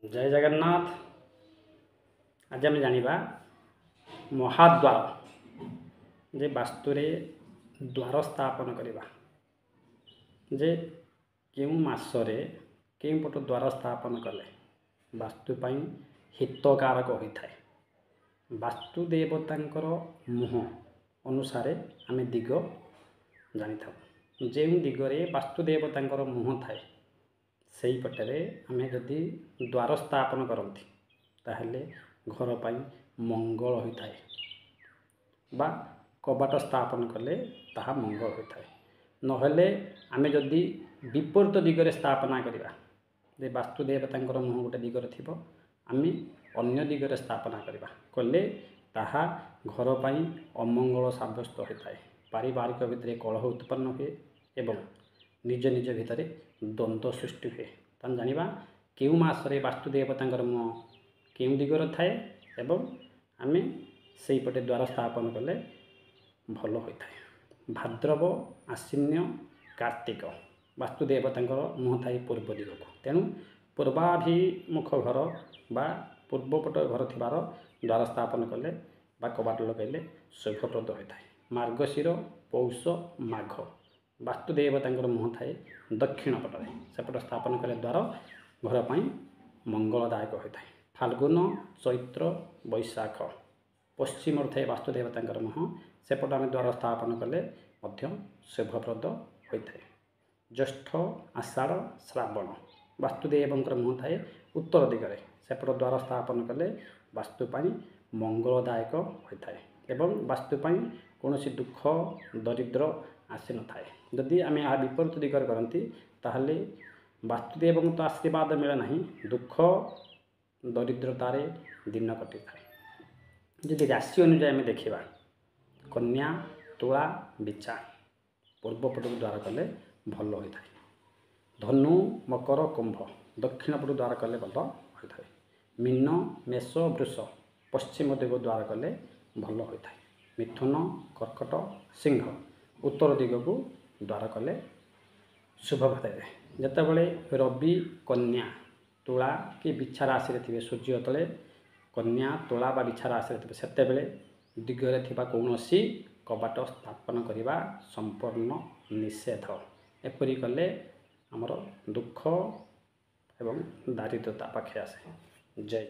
जय जगन्नाथ। आज आम जाना महाद्वार जे वास्तुरे द्वार स्थापन करवा जे क्यों मासरे क्यों पट द्वार स्थापन कले वास्तुपाई हितकारक होता है। वास्तु देवतांकर मुह अनुसार आम दिग जानी था जो दिगरे वास्तु देवतांकर मुह थाए से पटे आम जदि द्वार स्थापन करती ताहले घर पर मंगल होता है बा कबाट स्थापन कले ताहा मंगल होता है। नहले आम जदि विपरीत दिगरे स्थापना करवा जे वास्तु देवतांकर मुह गोटे दिगरे थी आम अन्य दिगरे स्थापना करवा कले ताहा घर पर अमंगल सब्यस्त होता है। पारिवारिक भितर कलह उत्पन्न हुए एवं निज निज भितर द्वंद्व सृष्टि हुए। तान जानिबा केउ मासरे वास्तु देवतांकर मुह केउ दिगरे थाए एवं आम से पटे द्वार स्थापन कले भल होता है। भाद्रव आश्विन कार्तिक वास्तु देवतांकर मुह थाए पूर्व दिग को तेणु पूर्वाभिमुख घर बा पूर्वपट घर थिबार द्वार स्थापन कले बा कबाट लगेले शुभप्रद होता है। मार्गशीर पौष माघ वास्तु देवतांकर मुह थाए दक्षिण पटे सेपट स्थापन कले द्वार घर पर मंगलदायक होता है। फाल्गुन चैत्र बैशाख पश्चिम थाए वास्तु देवतांकर मुह सेपट आम द्वार स्थापन कले शुभप्रद होता है। ज्येष्ठ आषाढ़ श्रावण वास्तुदेवंकर मुह थाए उत्तर दिगरे सेपट द्वार स्थापन कले वास्तुपाई मंगलदायक होता है एवं वास्तुपाई कौन दुख दरिद्र आसी न थाए। जदि आम यह विपरीत दिगरे करती ताहले वास्तुदेव तो आशीर्वाद मिले ना दुख दरिद्रतार दिन कटि थाए। जदि राशि अनुसार आम देखा कन्या तुला बिचा पूर्वपट द्वार कले भल होता है। धनु मकर कुंभ दक्षिण पट द्वार कले भल होता है। मीन मेष वृष पश्चिम दिग द्वार कले भल होता है। मिथुन कर्कट सिंह उत्तर दिग को द्वार कले शुभ होता है। जितेबले रवि कन्या तुला कि बिछा राशि थे सूर्य तले कन्या तुला बा बिछा राशि थे सेतेबले दिगरे थिबा कौनसी कबाट स्थापन करने संपूर्ण निषेध। एपरी कले आमर दुख एवं दारिद्रता पाखे आसे। जय।